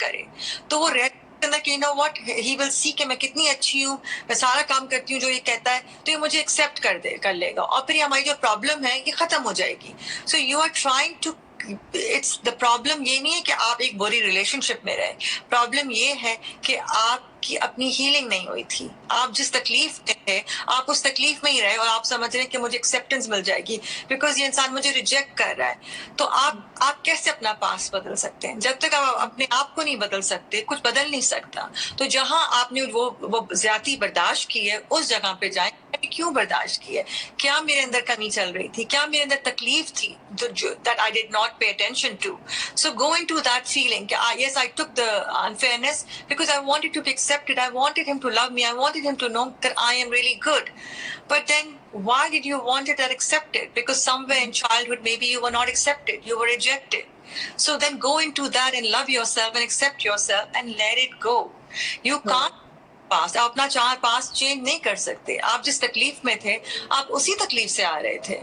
کرے تو وہ کہ نو واٹ ہی ول سی کہ میں کتنی اچھی ہوں, میں سارا کام کرتی ہوں جو یہ کہتا ہے, تو یہ مجھے ایکسیپٹ کر لے گا, اور پھر ہماری جو پرابلم ہے یہ ختم ہو جائے گی. So you are trying to, it's the problem یہ نہیں ہے کہ آپ ایک بری ریلیشن شپ میں رہے, پرابلم یہ ہے کہ آپ کی اپنی ہیلنگ نہیں ہوئی تھی, آپ جس تکلیف میں تھے آپ اس تکلیف میں ہی رہے, اور آپ سمجھ رہے ہیں کہ مجھے ایکسیپٹنس مل جائے گی بیکاز یہ انسان مجھے ریجیکٹ کر رہا ہے. تو آپ کیسے اپنا پاس بدل سکتے ہیں؟ جب تک آپ اپنے آپ کو نہیں بدل سکتے کچھ بدل نہیں سکتا. تو جہاں آپ نے وہ زیادتی برداشت کی ہے اس جگہ پہ جائیں, کیوں برداشت کی ہے, کیا میرے اندر کمی چل رہی تھی, کیا میرے اندر تکلیف تھی that I did not pay attention to. So go into that feeling کہ yes, I took the unfairness because I wanted to be accepted, I wanted him to love me, I wanted him to know that I am really good. But then why did you want it accepted? Because somewhere in childhood maybe you were not accepted, you were rejected. So then go into that and love yourself and accept yourself and let it go. You can't پاس, آپ اپنا پاس change نہیں کر سکتے, آپ جس تکلیف میں تھے آپ اسی تکلیف سے آ رہے تھے.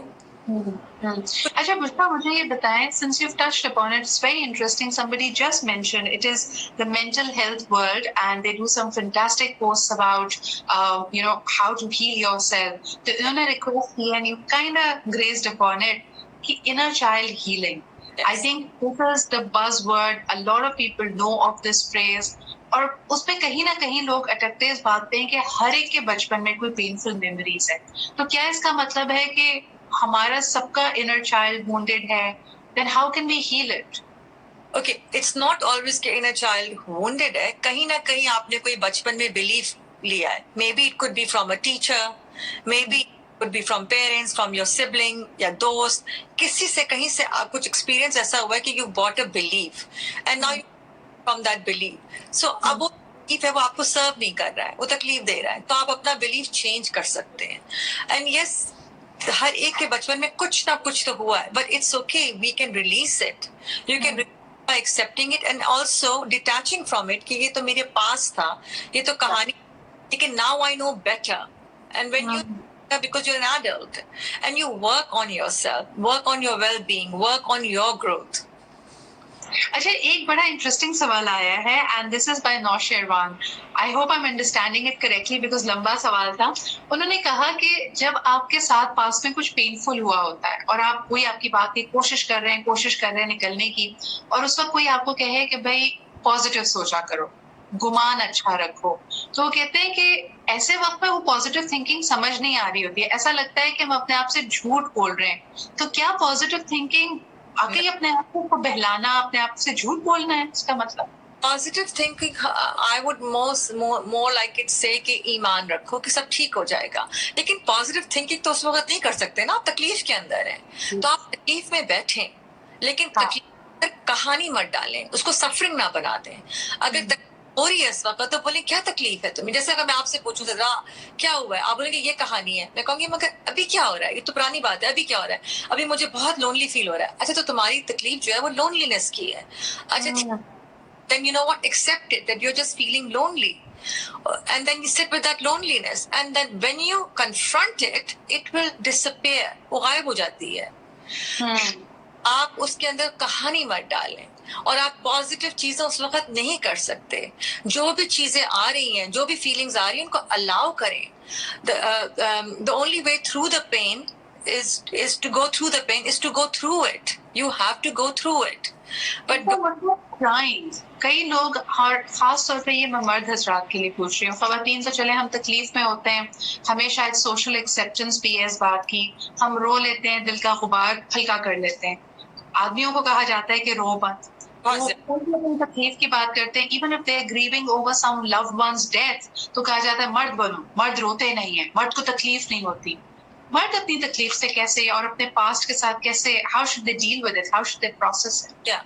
اچھا بشرا مجھے یہ بتائیں, since you've touched upon it, it's very interesting. Somebody just mentioned it is the mental health world and they do some fantastic posts about how to heal yourself. تو انہوں نے request کی and you kind of grazed upon it کہ inner child healing. I think this is the buzzword. A lot of people know of this phrase. اور اس پہ کہیں نہ کہیں لوگ اٹکتے اس بات پہ کہ ہر ایک کے بچپن میں کوئی پینفل میموریز ہے. تو کیا اس کا مطلب ہے کہ ہمارا سب کا انر چائلڈ وونڈیڈ ہے؟ then how can we heal it? Okay, it's not always کہ inner child wounded ہے, کہیں نہ کہیں آپ نے کوئی بچپن میں belief لیا ہے. Maybe it could be from a teacher, maybe it could be from parents, from your sibling یا دوست, کسی سے کہیں سے آپ کچھ ایکسپیرینس ایسا ہوا ہے کہ you bought a belief and now you from that belief. So اب وہ belief ہے وہ آپ کو سرو نہیں کر رہا ہے, وہ تکلیف دے رہا ہے, تو آپ اپنا belief چینج کر سکتے ہیں. And yes, ہر ایک کے بچپن میں کچھ نہ کچھ تو ہوا ہے, but it's okay, we can release it. You can by accepting it and also detaching from it کہ یہ تو میرے پاس تھا, یہ تو کہانی, لیکن now I know better. And when you because you're an adult and you work on yourself, work on your well-being, work on your growth. اچھا ایک بڑا انٹرسٹنگ سوال آیا ہے and this is by Nausherwan. I hope I am understanding it correctly because لمبا سوال تھا. انہوں نے کہا کہ جب آپ کے ساتھ پاس میں کچھ پینفل ہوا ہوتا ہے اور آپ کوئی آپ کی بات کی کوشش کر رہے ہیں نکلنے کی, اور اس وقت کوئی آپ کو کہے کہ بھائی پازیٹیو سوچا کرو, گمان اچھا رکھو, تو وہ کہتے ہیں کہ ایسے وقت میں وہ پازیٹیو تھنکنگ سمجھ نہیں آ رہی ہوتی ہے, ایسا لگتا ہے کہ ہم اپنے آپ سے جھوٹ بول رہے ہیں. تو کیا پازیٹیو تھنکنگ آگے اپنے آپ کو بہلانا, اپنے آپ سے جھوٹ بولنا ہے اس کا مطلب؟ Positive thinking, I would more like it say کہ ایمان رکھو کہ سب ٹھیک ہو جائے گا. لیکن پازیٹیو تھنکنگ تو اس وقت نہیں کر سکتے نا, آپ تکلیف کے اندر ہیں, تو آپ تکلیف میں بیٹھیں لیکن تکلیف کہانی مت ڈالیں, اس کو سفرنگ نہ بنا دیں. اگر تکلیف ہو رہی ہے اس وقت تو بولیں کیا تکلیف ہے تمہیں. جیسے اگر میں آپ سے پوچھوں ذرا کیا ہوا ہے, آپ بولیں گے یہ کہانی ہے, میں کہوں گی مگر ابھی کیا ہو رہا ہے, یہ تو پرانی بات ہے, ابھی کیا ہو رہا ہے, ابھی مجھے بہت لونلی فیل ہو رہا ہے. اچھا تو تمہاری تکلیف جو ہے وہ لونلینس کی ہے. اچھا then you know what, accept it that you're just feeling lonely, and then you sit with that loneliness, and then when you confront it, it will disappear, وہ غائب ہو جاتی ہے. آپ اس کے اندر کہانی مت ڈالیں, اور آپ پازیٹیو چیزیں اس وقت نہیں کر سکتے. جو بھی چیزیں آ رہی ہیں, جو بھی فیلنگز آ رہی ہیں, ان کو الاؤ کریں. The only way through the pain is to go through the pain, is to go through it. You have to go through it. But کئی لوگ, خاص طور پہ یہ میں مرد حضرات کے لیے پوچھ رہی ہوں, خواتین تو چلے ہم تکلیف میں ہوتے ہیں, ہمیں شاید سوشل ایکسیپٹنس بھی ہے اس بات کی, ہم رو لیتے ہیں, دل کا غبار ہلکا کر لیتے ہیں. آدمیوں کو کہا جاتا ہے کہ رو مت, تکلیف کی بات کرتے ہیں, even if they are grieving over some loved ones death, تو کہا جاتا ہے مرد بنو, مرد روتے نہیں ہیں, مرد کو تکلیف نہیں ہوتی. مرد اپنی تکلیف سے کیسے اور اپنے پاسٹ کے ساتھ کیسے, how should they deal with it, how should they process it? Yeah,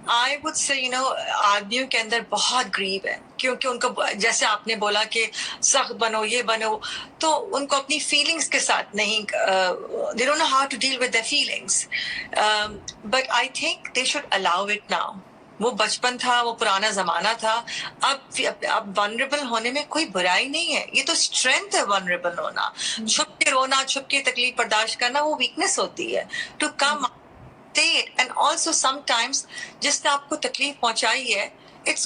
I would say آدمیوں کے اندر بہت گریو ہے, کیونکہ ان کو جیسے آپ نے بولا کہ سخت بنو, یہ بنو, تو ان کو اپنی فیلنگز کے ساتھ نہیں, they don't know how to deal with their feelings, but I think they should allow it now. وہ بچپن تھا, وہ پرانا زمانہ تھا. اب ونریبل ہونے میں کوئی برائی نہیں ہے, یہ تو اسٹرینتھ ہے ونریبل ہونا. چھپ کے رونا, چھپ کے تکلیف برداشت کرنا وہ ویکنیس ہوتی ہے. To come and also sometimes جس نے آپ کو تکلیف پہنچائی ہے, it's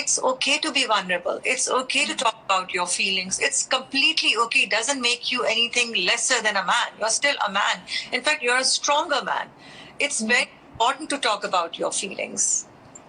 it's okay to be vulnerable. It's okay to talk about your feelings. It's completely okay. It doesn't make you anything lesser than a man. You're still a man. In fact, you're a stronger man. It's very important to talk about your feelings.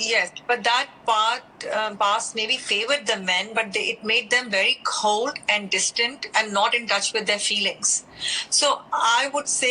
Yes, but that past maybe favored the men, but it made them very cold and distant and not in touch with their feelings. So I would say,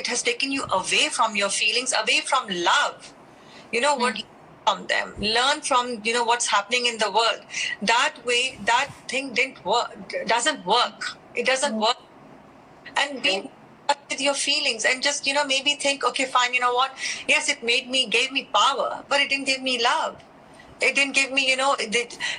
it has taken you away from your feelings, away from love. You know what? From them, learn from, you know, what's happening in the world. That way, that thing doesn't work. It doesn't work. And be with your feelings and just, you know, maybe think, okay, fine, you know what? Yes, it gave me power, but it didn't give me love. It didn't give me, you know,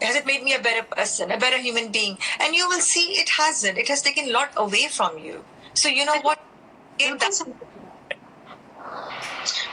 Has it made me a better person, a better human being? And you will see it hasn't. It has taken a lot away from you. So you know what?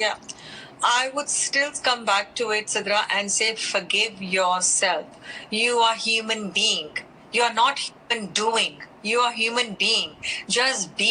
Yeah, I would still come back to it, Sidra, and say forgive yourself. You are human being. You are not human doing. You are human being. Just be.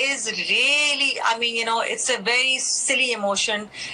is really, I mean, you know, it's a very silly emotion.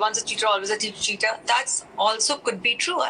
once a cheater always a cheater, that's also could be true.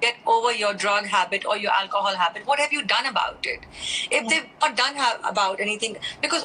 get over your drug habit or your alcohol habit? What have you done about it? If they've not done about anything, because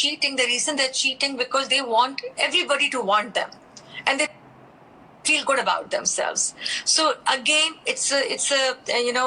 cheating, the reason they're cheating because they want everybody to want them and they feel good about themselves. So again, it's a you know,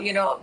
you know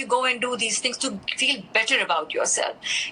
you go and do these things to feel better about yourself.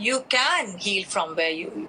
you can heal from where you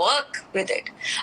work with it.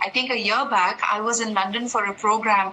I think a year back I was in London for a program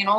you know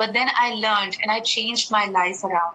but then I learned and I changed my life around.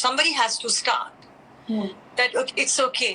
somebody has to start that it's okay,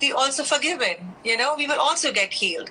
be also forgiven, you know, we will also get healed.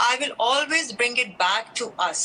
I will always bring it back to us.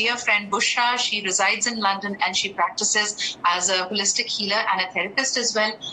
dear friend Bushra. She resides in London and she practices as a holistic healer and a therapist as well.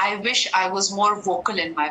I wish I was more vocal in my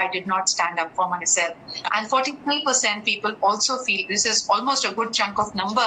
I did not stand up for myself. And 43% people also feel, this is almost a good chunk of number,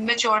immature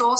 2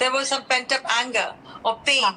there was some pent up anger or pain,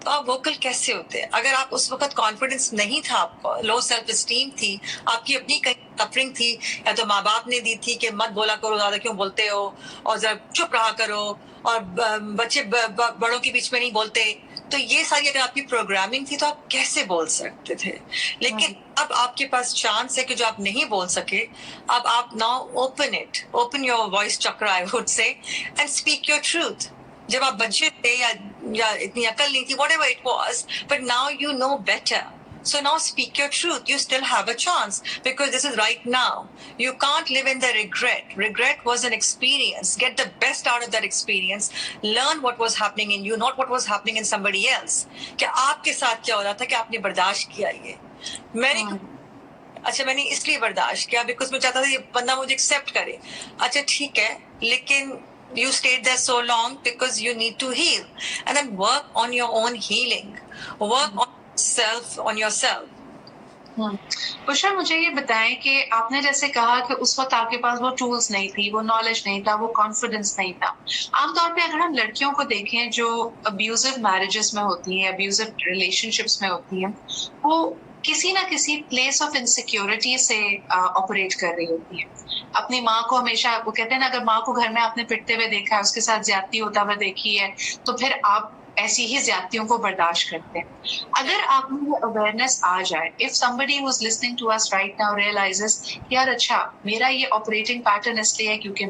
تو آپ vocal کیسے ہوتے ہیں؟ اگر آپ اس وقت confidence نہیں تھا، آپ کو لو سیلف اسٹیم تھی، آپ کی اپنی کہیں سفرنگ تھی، یا تو ماں باپ نے دی تھی کہ مت بولا کرو، زیادہ کیوں بولتے ہو، اور ذرا چپ رہا کرو، اور بچے بڑوں کے بیچ میں نہیں بولتے، تو یہ ساری اگر آپ کی پروگرامنگ تھی تو آپ کیسے بول سکتے تھے؟ لیکن اب آپ کے پاس چانس ہے کہ جو آپ نہیں بول سکے، اب آپ now open your voice chakra I would say and speak your truth. جب آپ بچے تھے یا اتنی عقل نہیں تھی، whatever it was, but now you know better. So now speak your truth. You still have a chance because this is right now. You can't live in the regret. Regret was an experience. Get the best out of that experience. Learn what was happening in you, not what was happening in somebody else. کہ آپ کے ساتھ کیا ہو رہا تھا کہ آپ نے برداشت کیا یہ. میں نے اس لیے برداشت کیا بیکاز میں چاہتا تھا یہ بندہ مجھے ایکسپٹ کرے. اچھا ٹھیک ہے، لیکن you stayed there so long because you need to heal, and then work on your own healing. Work on yourself. بشرا مجھے یہ بتائیں کہ آپ نے جیسے کہا کہ اس وقت آپ کے پاس وہ ٹولز نہیں تھی، وہ نالج نہیں تھا، وہ کانفیڈنس نہیں تھا. عام طور پہ اگر ہم لڑکیوں کو دیکھیں جو ابیوزو میرجز میں ہوتی ہیں، ابیوزو ریلیشن شپس میں ہوتی ہیں، وہ کسی نہ کسی پلیس آف انسیکیورٹی سے آپریٹ کر رہی ہوتی ہے. اپنی ماں کو ہمیشہ، وہ کہتے ہیں نا، اگر ماں کو گھر میں آپ نے پٹتے ہوئے دیکھا ہے، اس کے ساتھ زیادتی ہوتا ہوا دیکھی ہے، تو پھر آپ ایسی ہی زیادتیوں کو برداشت کرتے ہیں. اگر آپ میں یہ اویئرنیس آ جائے، if somebody who's listening to us right now realizes یار اچھا میرا یہ آپریٹنگ پیٹرن اس لیے ہے کیونکہ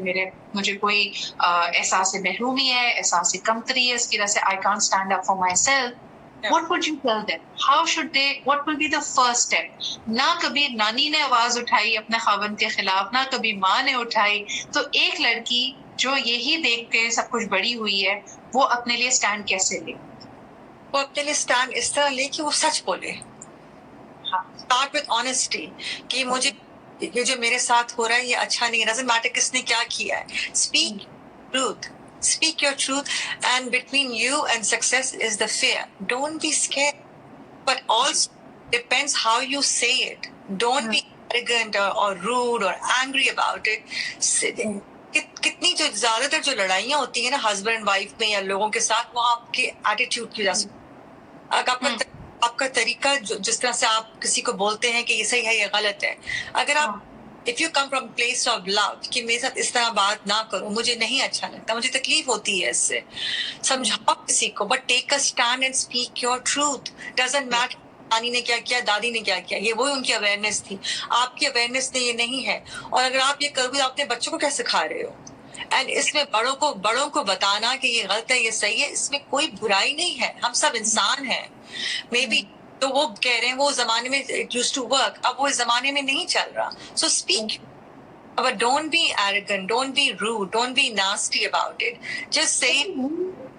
مجھے کوئی احساس محرومی ہے، احساس کمتری ہے، اس کی وجہ سے I can't stand up for myself. What would you tell them? How should they, what will be the first step? نہ کبھی نانی نے آواز اٹھائی اپنے خاوند کے خلاف، نہ کبھی ماں نے اٹھائی، تو ایک لڑکی جو یہی دیکھ کے سب کچھ بڑی ہوئی ہے، وہ اپنے لیے سٹینڈ کیسے لے؟ وہ اپنے لیے سٹینڈ اس طرح لے کہ وہ سچ بولے. Start with honesty کہ مجھے یہ جو میرے ساتھ ہو رہا ہے یہ اچھا نہیں ہے. doesn't matter کس نے کیا کیا ہے. Speak truth. Speak your truth, and between you and success is the fear. Don't be scared, but also depends how you say it. Don't be arrogant or rude or angry about it. کتنی جو زیادہ تر جو لڑائیاں ہوتی ہیں نا husband wife میں یا لوگوں کے ساتھ، وہ آپ کے ایٹیٹیوڈ کی وجہ سے. اگر آپ کا طریقہ جس طرح سے آپ کسی کو بولتے ہیں کہ یہ صحیح ہے یہ غلط ہے، اگر آپ if you come from place of love کہ میرے ساتھ اس طرح بات نہ کرو، مجھے نہیں اچھا لگتا، مجھے تکلیف ہوتی ہے اس سے، سمجھاؤ کسی کو، but take a stand and speak your truth. doesn't matter نانی نے کیا کیا، دادی نے کیا کیا، یہ وہی ان کی اویئرنیس تھی. آپ کی اویئرنیس نے یہ نہیں ہے. اور اگر آپ یہ کرو گے آپ اپنے بچوں کو کیسے سکھا رہے ہو؟ اینڈ اس میں بڑوں کو بتانا کہ یہ غلط ہے یہ صحیح ہے، اس میں کوئی برائی نہیں ہے. ہم سب انسان ہیں. مے بی تو وہ کہہ رہے ہیں وہ زمانے میں it used to work، اب وہ اس زمانے میں نہیں چل رہا. سو speak, but don't be arrogant, don't be rude, don't be nasty about it. Just say.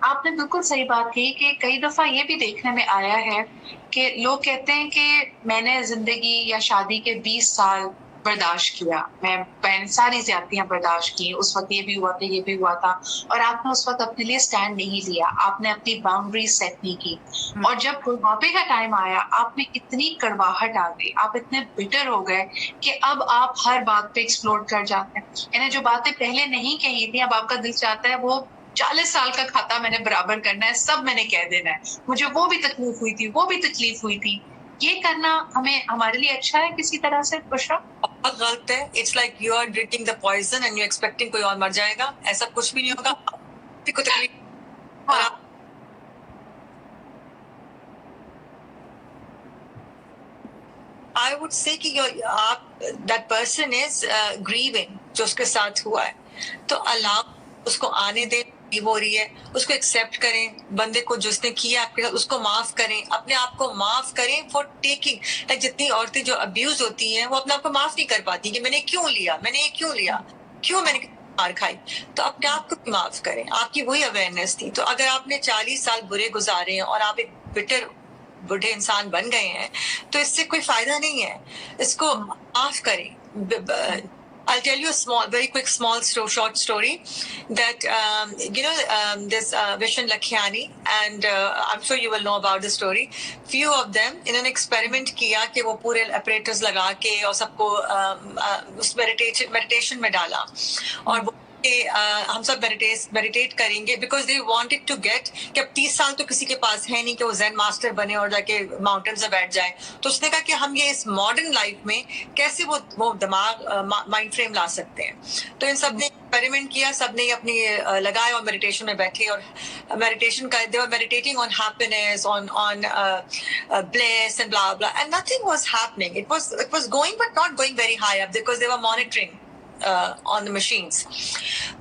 آپ نے بالکل صحیح بات کہی کہ کئی دفعہ یہ بھی دیکھنے میں آیا ہے کہ لوگ کہتے ہیں کہ میں نے زندگی یا شادی کے 20 سال برداشت کیا، میں ساری زیادتیاں برداشت کی، اس وقت یہ بھی ہوا تھا یہ بھی ہوا تھا، اور آپ نے اس وقت اپنے لیے سٹینڈ نہیں لیا، آپ نے اپنی باؤنڈریز سیٹ نہیں کی. اور جب بڑھاپے کا ٹائم آیا آپ میں اتنی کڑواہٹ آ گئی، آپ اتنے بٹر ہو گئے کہ اب آپ ہر بات پہ ایکسپلور کر جاتے ہیں. یعنی جو باتیں پہلے نہیں کہی تھی اب آپ کا دل چاہتا ہے وہ 40 سال کا کھاتا میں نے برابر کرنا ہے، سب میں نے کہہ دینا ہے، مجھے وہ بھی تکلیف ہوئی تھی وہ بھی تکلیف ہوئی تھی. یہ کرنا ہمارے لیے اچھا ہے کسی طرح سے؟ بشرا بہت غلط ہے. It's like you are drinking the poison and you expecting کوئی اور مر جائے گا. ایسا کچھ بھی نہیں ہوگا. کو تکلیف I would say کہ آپ that person is grieving جو اس کے ساتھ ہوا ہے، تو اللہ اس کو آنے دے. ہو رہی ہے اس کو ایکسپٹ کریں، بندے کو جس نے کیا آپ کے ساتھ اس کو معاف کریں، اپنے آپ کو معاف کریں فار ٹیکنگ. جتنی عورتیں جو ابیوز ہوتی ہیں وہ اپنے آپ کو معاف نہیں کر پاتی کہ میں نے کیوں لیا، میں نے یہ کیوں لیا، کیوں میں نے مار کھائی. تو اپنے آپ کو معاف کریں. آپ کی وہی اویئرنیس تھی. تو اگر آپ نے 40 سال برے گزارے ہیں اور آپ ایک بٹر بوڑھے انسان بن گئے ہیں تو اس سے کوئی فائدہ نہیں ہے. اس کو معاف کریں. I'll tell you a very quick short story that this Vishen Lakhiani, and I'm sure you will know about the story. Few of them انہوں نے ایکسپیریمنٹ کیا کہ وہ پورے اپریٹس لگا کے اور سب کو اس میڈیٹیشن میں ڈالا اور وہ کہ ہم سب میڈیٹیٹ کریں گے because they wanted to get کہ اب 30 سال تو کسی کے پاس ہے نہیں کہ وہ زین ماسٹر بنے اور جا کے ماؤنٹینز میں بیٹھ جائیں. تو اس نے کہا کہ ہم یہ اس ماڈرن لائف میں کیسے وہ دماغ مائنڈ فریم لا سکتے ہیں. تو ان سب نے ایکسپیریمنٹ کیا, سب نے اپنی لگائے اور میڈیٹیشن میں بیٹھے اور میڈیٹیشن کا they were meditating on happiness, on bliss and blah blah, and nothing was happening. It was going but not going very high up because they were monitoring on the machines.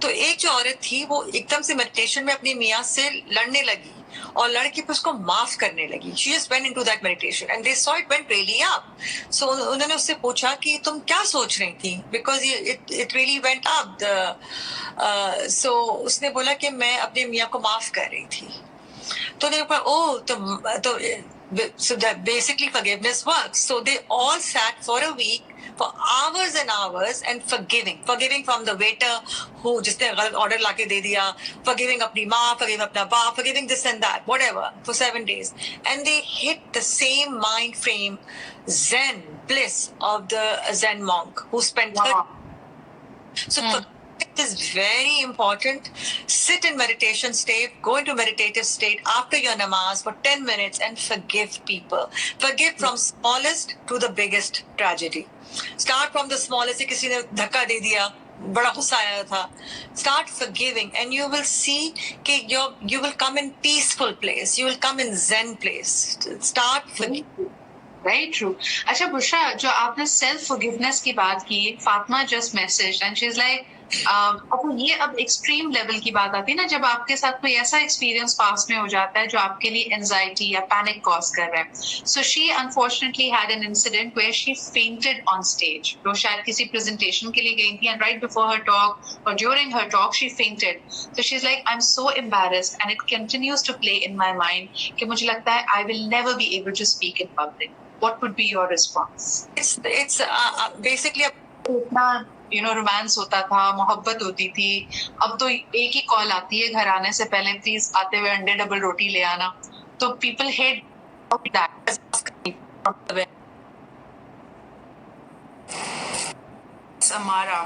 تو ایک جو عورت تھی وہ ایک دم سے meditation میں اپنی میاں سے لڑنے لگی اور لڑ کے پھر اس کو معاف کرنے لگی. She just went into that meditation and they saw it went really up. So انہوں نے اس سے پوچھا کہ تم کیا سوچ رہی تھی because it really went up. So اس نے بولا کہ میں اپنے میاں کو معاف کر رہی تھی. تو انہوں نے کہا تو so that basically forgiveness works. So they all sat for a week for hours and hours and forgiving from the waiter who جس نے غلط آرڈر لا کے دے دیا, forgiving اپنی ماں, forgiving اپنا باپ, forgiving this and that, whatever, for 7 days. And they hit the same mind frame Zen bliss of the Zen monk who spent 30. So it is very important. Sit in meditation state, go into meditative state after your namaz for 10 minutes and forgive people. Forgive from smallest to the biggest tragedy. Start from the smallest. کسی نے دھکا دے دیا, بڑا غصہ آیا تھا. Start forgiving and you will see کہ you will come in peaceful place. You will come in Zen place. Start forgiving. Very true. اچھا بشرا, جو آپ نے سیلف فورگیونیس کی بات کی, Fatima just message and she is like یہ اب ایکسٹریم لیول کی بات آتی ہے نا, جب آپ کے ساتھ کوئی ایسا ایکسپیرینس پاس میں ہو جاتا ہے جو آپ کے لیے اینزائٹی یا پینک کاز کر رہا ہے. So she unfortunately had an incident where she fainted on stage. وہ شاید کسی پریزنٹیشن کے لیے گئی تھی and right before her talk اور during her talk she fainted. So she is like I am so embarrassed and it continues to play in my mind کہ مجھے لگتا ہے I will never be able to speak in public. What would be your response? It's basically اتنا romance ہوتا تھا, محبت ہوتی تھی. اب تو ایک ہی کال آتی ہے گھر آنے سے پہلے, پلیز آتے ہوئے انڈے ڈبل روٹی لے آنا. تو پیپل ہیٹ دیٹ. امارا